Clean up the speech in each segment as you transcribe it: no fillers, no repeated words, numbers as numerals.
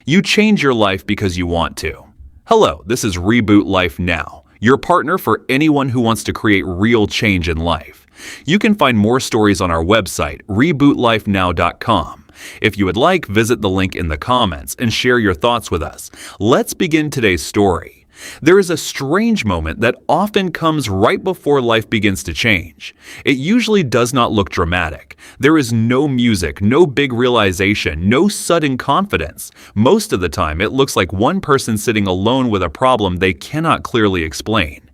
You change your life because you want to. Hello, this is Reboot Life Now, your partner for anyone who wants to create real change in life. You can find more stories on our website, rebootlifenow.com. If you would like, visit the link in the comments and share your thoughts with us. Let's begin today's story. There is a strange moment that often comes right before life begins to change. It usually does not look dramatic. There is no music, no big realization, no sudden confidence. Most of the time, it looks like one person sitting alone with a problem they cannot clearly explain.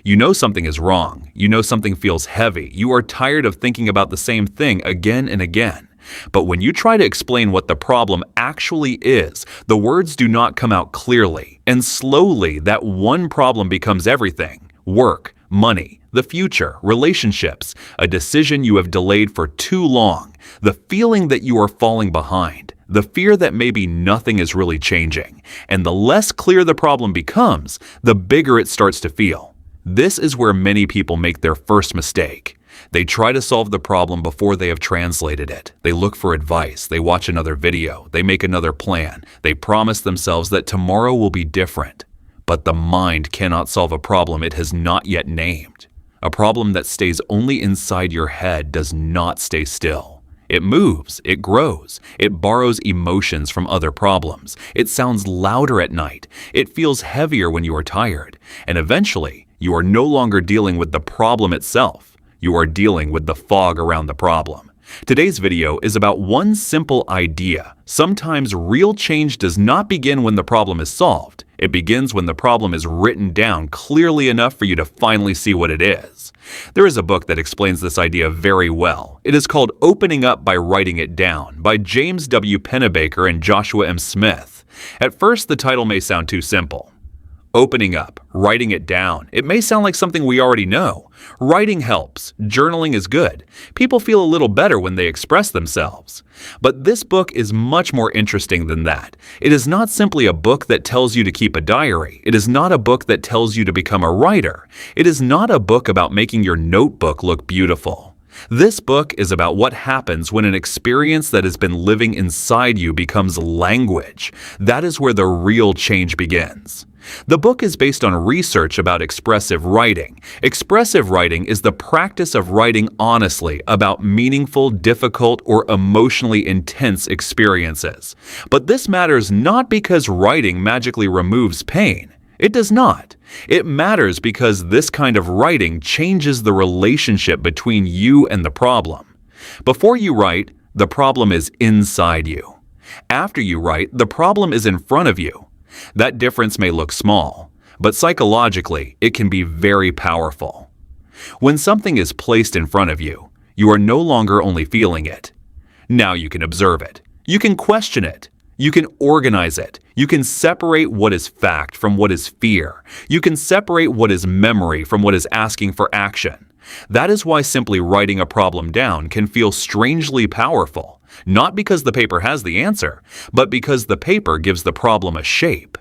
You know something is wrong. You know something feels heavy. You are tired of thinking about the same thing again and again. But when you try to explain what the problem actually is, the words do not come out clearly, and slowly that one problem becomes everything: work, money, the future, relationships, a decision you have delayed for too long, the feeling that you are falling behind, the fear that maybe nothing is really changing. And the less clear the problem becomes, the bigger it starts to feel. This is where many people make their first mistake. They try to solve the problem before they have translated it. They look for advice. They watch another video. They make another plan. They promise themselves that tomorrow will be different. But the mind cannot solve a problem it has not yet named. A problem that stays only inside your head does not stay still. It moves, it grows, it borrows emotions from other problems. It sounds louder at night. It feels heavier when you are tired. And eventually, you are no longer dealing with the problem itself. You are dealing with the fog around the problem. Today's video is about one simple idea. Sometimes real change does not begin when the problem is solved. It begins when the problem is written down clearly enough for you to finally see what it is. There is a book that explains this idea very well. It is called Opening Up by Writing It Down by James W. Pennebaker and Joshua M. Smyth. At first, the title may sound too simple. Opening up, writing it down. It may sound like something we already know. Writing helps. Journaling is good. People feel a little better when they express themselves. But this book is much more interesting than that. It is not simply a book that tells you to keep a diary. It is not a book that tells you to become a writer. It is not a book about making your notebook look beautiful. This book is about what happens when an experience that has been living inside you becomes language. That is where the real change begins. The book is based on research about expressive writing. Expressive writing is the practice of writing honestly about meaningful, difficult, or emotionally intense experiences. But this matters not because writing magically removes pain. It does not. It matters because this kind of writing changes the relationship between you and the problem. Before you write, the problem is inside you. After you write, the problem is in front of you. That difference may look small, but psychologically, it can be very powerful. When something is placed in front of you, you are no longer only feeling it. Now you can observe it. You can question it. You can organize it. You can separate what is fact from what is fear. You can separate what is memory from what is asking for action. That is why simply writing a problem down can feel strangely powerful. Not because the paper has the answer, but because the paper gives the problem a shape.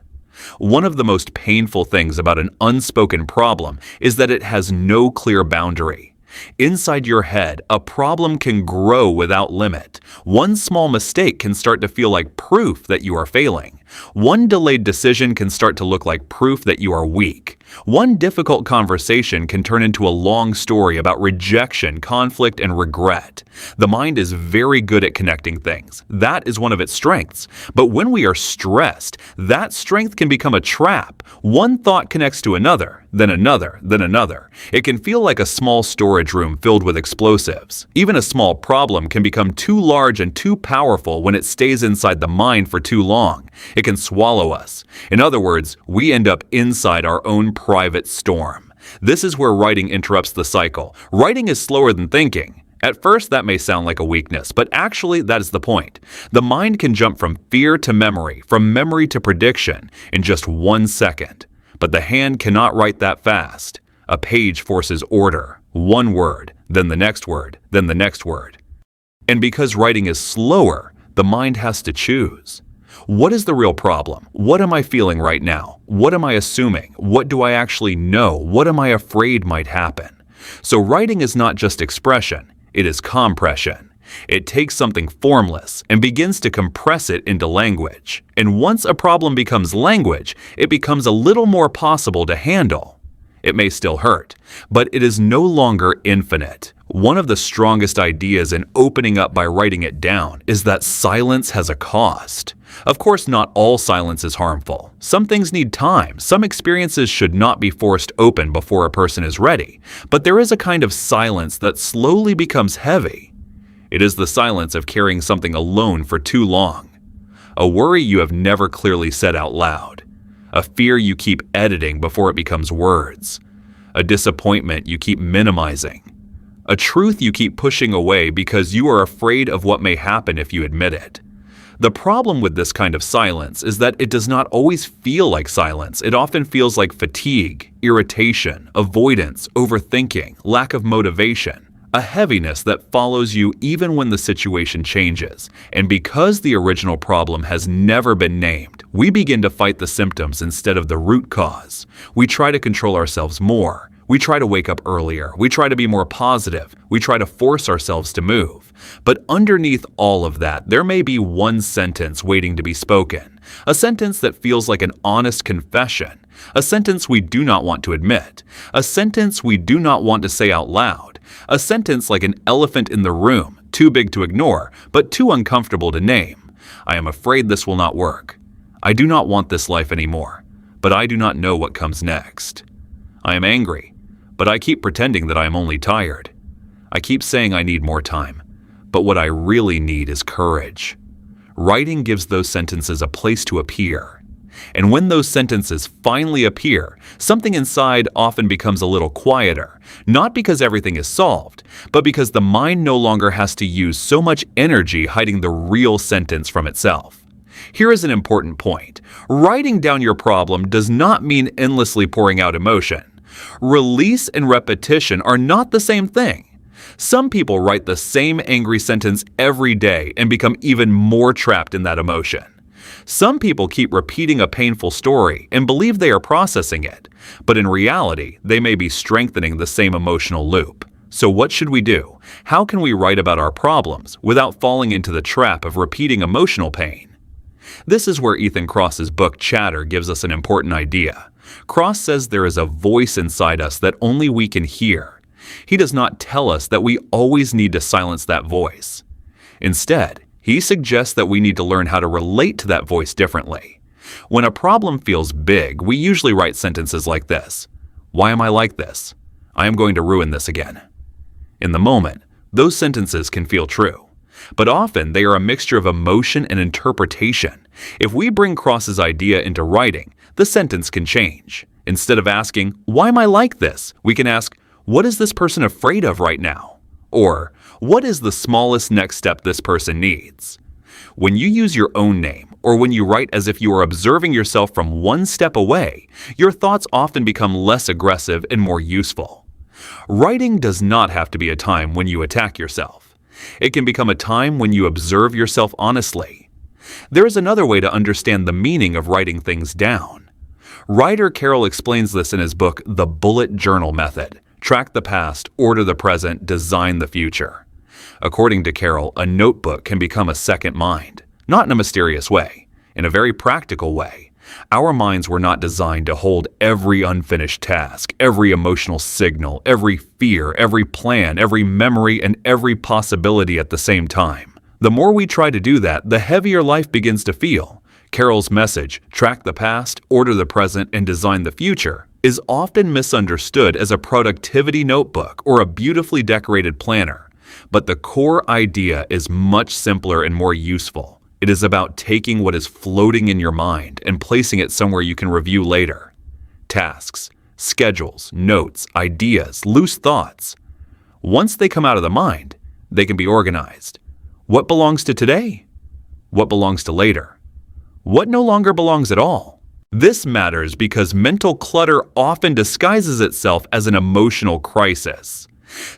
One of the most painful things about an unspoken problem is that it has no clear boundary. Inside your head, a problem can grow without limit. One small mistake can start to feel like proof that you are failing. One delayed decision can start to look like proof that you are weak. One difficult conversation can turn into a long story about rejection, conflict, and regret. The mind is very good at connecting things. That is one of its strengths. But when we are stressed, that strength can become a trap. One thought connects to another, then another, then another. It can feel like a small storage room filled with explosives. Even a small problem can become too large and too powerful when it stays inside the mind for too long. It can swallow us. In other words, we end up inside our own private storm. This is where writing interrupts the cycle. Writing is slower than thinking. At first, that may sound like a weakness, but actually, that is the point. The mind can jump from fear to memory, from memory to prediction, in just 1 second. But the hand cannot write that fast. A page forces order. One word, then the next word, then the next word. And because writing is slower, the mind has to choose. What is the real problem? What am I feeling right now? What am I assuming? What do I actually know? What am I afraid might happen? So writing is not just expression, it is compression. It takes something formless and begins to compress it into language. And once a problem becomes language, it becomes a little more possible to handle. It may still hurt, but it is no longer infinite. One of the strongest ideas in opening up by writing it down is that silence has a cost. Of course, not all silence is harmful. Some things need time. Some experiences should not be forced open before a person is ready. But there is a kind of silence that slowly becomes heavy. It is the silence of carrying something alone for too long. A worry you have never clearly said out loud. A fear you keep editing before it becomes words. A disappointment you keep minimizing. A truth you keep pushing away because you are afraid of what may happen if you admit it. The problem with this kind of silence is that it does not always feel like silence. It often feels like fatigue, irritation, avoidance, overthinking, lack of motivation. A heaviness that follows you even when the situation changes. And because the original problem has never been named, we begin to fight the symptoms instead of the root cause. We try to control ourselves more. We try to wake up earlier. We try to be more positive. We try to force ourselves to move. But underneath all of that, there may be one sentence waiting to be spoken. A sentence that feels like an honest confession. A sentence we do not want to admit. A sentence we do not want to say out loud. A sentence like an elephant in the room, too big to ignore, but too uncomfortable to name. I am afraid this will not work. I do not want this life anymore, but I do not know what comes next. I am angry, but I keep pretending that I am only tired. I keep saying I need more time, but what I really need is courage. Writing gives those sentences a place to appear. And when those sentences finally appear, something inside often becomes a little quieter, not because everything is solved, but because the mind no longer has to use so much energy hiding the real sentence from itself. Here is an important point. Writing down your problem does not mean endlessly pouring out emotion. Release and repetition are not the same thing. Some people write the same angry sentence every day and become even more trapped in that emotion. Some people keep repeating a painful story and believe they are processing it, but in reality, they may be strengthening the same emotional loop. So what should we do? How can we write about our problems without falling into the trap of repeating emotional pain? This is where Ethan Kross's book Chatter gives us an important idea. Kross says there is a voice inside us that only we can hear. He does not tell us that we always need to silence that voice. Instead, he suggests that we need to learn how to relate to that voice differently. When a problem feels big, we usually write sentences like this. Why am I like this? I am going to ruin this again. In the moment, those sentences can feel true. But often they are a mixture of emotion and interpretation. If we bring Kross's idea into writing, the sentence can change. Instead of asking, why am I like this? We can ask, what is this person afraid of right now? Or, what is the smallest next step this person needs? When you use your own name, or when you write as if you are observing yourself from one step away, your thoughts often become less aggressive and more useful. Writing does not have to be a time when you attack yourself. It can become a time when you observe yourself honestly. There is another way to understand the meaning of writing things down. Ryder Carroll explains this in his book, The Bullet Journal Method. Track the past, order the present, design the future. According to Carroll, a notebook can become a second mind, not in a mysterious way, in a very practical way. Our minds were not designed to hold every unfinished task, every emotional signal, every fear, every plan, every memory, and every possibility at the same time. The more we try to do that, the heavier life begins to feel. Carroll's message, track the past, order the present, and design the future, is often misunderstood as a productivity notebook or a beautifully decorated planner. But the core idea is much simpler and more useful. It is about taking what is floating in your mind and placing it somewhere you can review later. Tasks, schedules, notes, ideas, loose thoughts. Once they come out of the mind, they can be organized. What belongs to today? What belongs to later? What no longer belongs at all? This matters because mental clutter often disguises itself as an emotional crisis.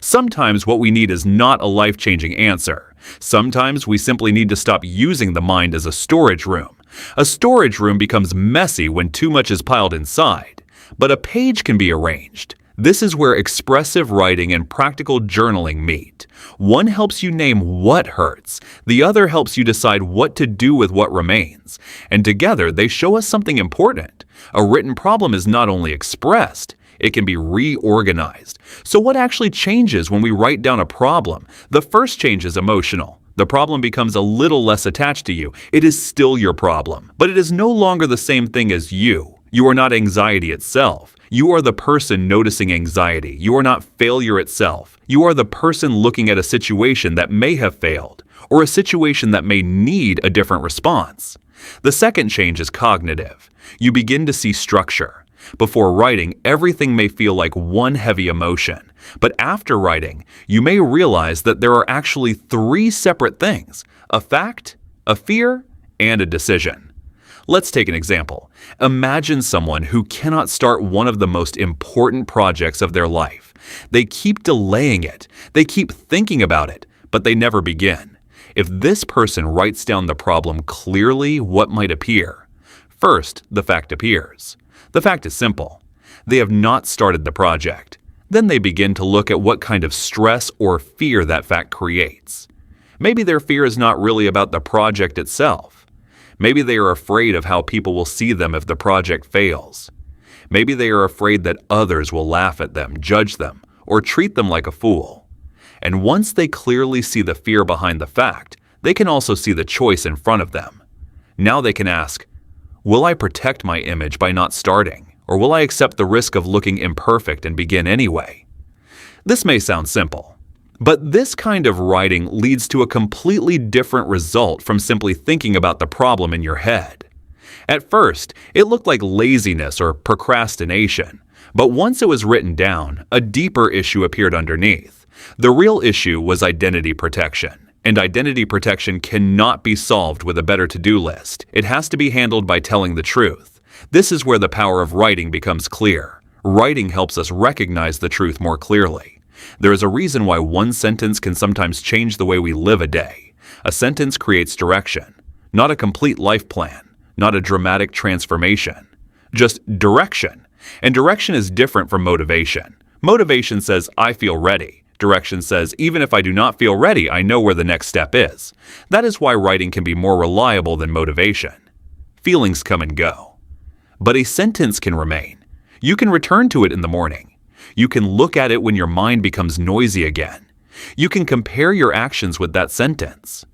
Sometimes what we need is not a life-changing answer. Sometimes we simply need to stop using the mind as a storage room. A storage room becomes messy when too much is piled inside, but a page can be arranged. This is where expressive writing and practical journaling meet. One helps you name what hurts, the other helps you decide what to do with what remains. And together, they show us something important. A written problem is not only expressed, it can be reorganized. So what actually changes when we write down a problem? The first change is emotional. The problem becomes a little less attached to you. It is still your problem, but it is no longer the same thing as you. You are not anxiety itself. You are the person noticing anxiety. You are not failure itself. You are the person looking at a situation that may have failed, or a situation that may need a different response. The second change is cognitive. You begin to see structure. Before writing, everything may feel like one heavy emotion. But after writing, you may realize that there are actually three separate things: a fact, a fear, and a decision. Let's take an example. Imagine someone who cannot start one of the most important projects of their life. They keep delaying it. They keep thinking about it, but they never begin. If this person writes down the problem clearly, what might appear? First, the fact appears. The fact is simple. They have not started the project. Then they begin to look at what kind of stress or fear that fact creates. Maybe their fear is not really about the project itself. Maybe they are afraid of how people will see them if the project fails. Maybe they are afraid that others will laugh at them, judge them, or treat them like a fool. And once they clearly see the fear behind the fact, they can also see the choice in front of them. Now they can ask, will I protect my image by not starting? Or will I accept the risk of looking imperfect and begin anyway? This may sound simple, but this kind of writing leads to a completely different result from simply thinking about the problem in your head. At first, it looked like laziness or procrastination, but once it was written down, a deeper issue appeared underneath. The real issue was identity protection, and identity protection cannot be solved with a better to-do list. It has to be handled by telling the truth. This is where the power of writing becomes clear. Writing helps us recognize the truth more clearly. There is a reason why one sentence can sometimes change the way we live a day. A sentence creates direction, not a complete life plan, not a dramatic transformation, just direction. And direction is different from motivation. Motivation says, I feel ready. Direction says, even if I do not feel ready, I know where the next step is. That is why writing can be more reliable than motivation. Feelings come and go. But a sentence can remain. You can return to it in the morning. You can look at it when your mind becomes noisy again. You can compare your actions with that sentence.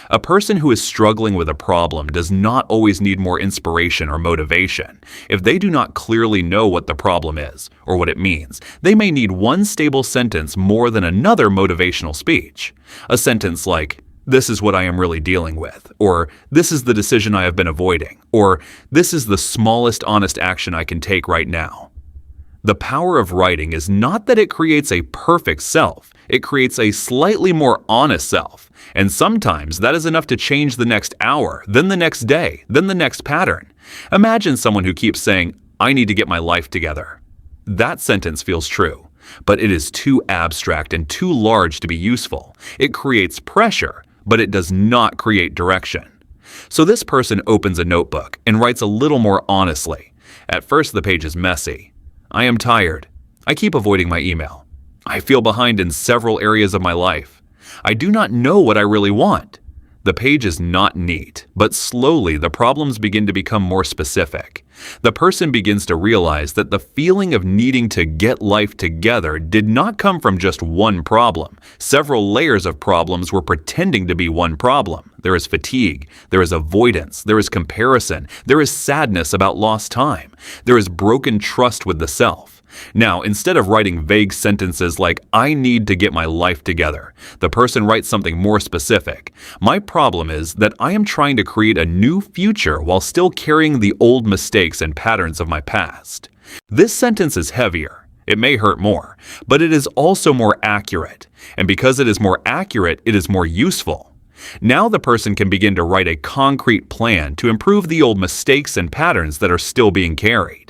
A person who is struggling with a problem does not always need more inspiration or motivation. If they do not clearly know what the problem is or what it means, they may need one stable sentence more than another motivational speech. A sentence like, this is what I am really dealing with, or this is the decision I have been avoiding, or this is the smallest honest action I can take right now. The power of writing is not that it creates a perfect self, it creates a slightly more honest self. And sometimes that is enough to change the next hour, then the next day, then the next pattern. Imagine someone who keeps saying, I need to get my life together. That sentence feels true, but it is too abstract and too large to be useful. It creates pressure, but it does not create direction. So this person opens a notebook and writes a little more honestly. At first the page is messy. I am tired. I keep avoiding my email. I feel behind in several areas of my life. I do not know what I really want. The page is not neat, but slowly the problems begin to become more specific. The person begins to realize that the feeling of needing to get life together did not come from just one problem. Several layers of problems were pretending to be one problem. There is fatigue, there is avoidance, there is comparison, there is sadness about lost time, there is broken trust with the self. Now, instead of writing vague sentences like, I need to get my life together, the person writes something more specific. My problem is that I am trying to create a new future while still carrying the old mistakes and patterns of my past. This sentence is heavier. It may hurt more, but it is also more accurate. And because it is more accurate, it is more useful. Now the person can begin to write a concrete plan to improve the old mistakes and patterns that are still being carried.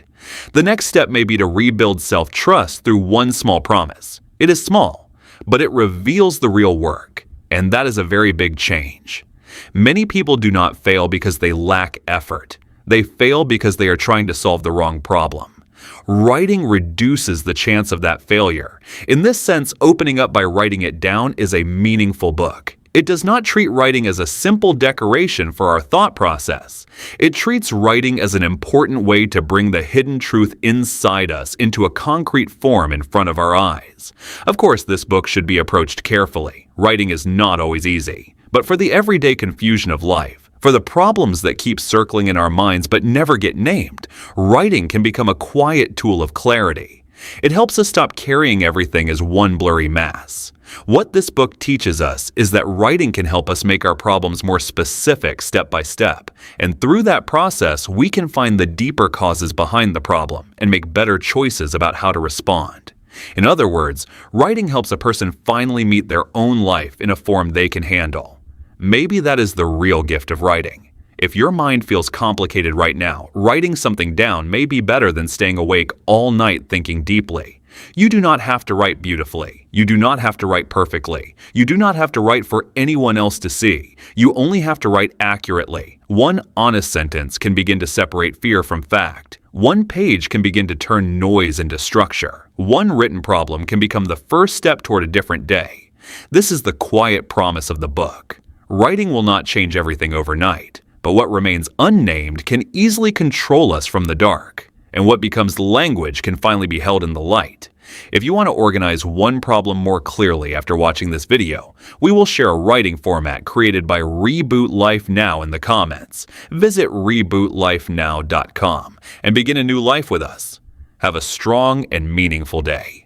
The next step may be to rebuild self-trust through one small promise. It is small, but it reveals the real work, and that is a very big change. Many people do not fail because they lack effort. They fail because they are trying to solve the wrong problem. Writing reduces the chance of that failure. In this sense, opening up by writing it down is a meaningful book. It does not treat writing as a simple decoration for our thought process. It treats writing as an important way to bring the hidden truth inside us into a concrete form in front of our eyes. Of course, this book should be approached carefully. Writing is not always easy. But for the everyday confusion of life, for the problems that keep circling in our minds but never get named, writing can become a quiet tool of clarity. It helps us stop carrying everything as one blurry mass. What this book teaches us is that writing can help us make our problems more specific step by step, and through that process, we can find the deeper causes behind the problem and make better choices about how to respond. In other words, writing helps a person finally meet their own life in a form they can handle. Maybe that is the real gift of writing. If your mind feels complicated right now, writing something down may be better than staying awake all night thinking deeply. You do not have to write beautifully. You do not have to write perfectly. You do not have to write for anyone else to see. You only have to write accurately. One honest sentence can begin to separate fear from fact. One page can begin to turn noise into structure. One written problem can become the first step toward a different day. This is the quiet promise of the book. Writing will not change everything overnight, but what remains unnamed can easily control us from the dark. And what becomes language can finally be held in the light. If you want to organize one problem more clearly after watching this video, we will share a writing format created by Reboot Life Now in the comments. Visit rebootlifenow.com and begin a new life with us. Have a strong and meaningful day.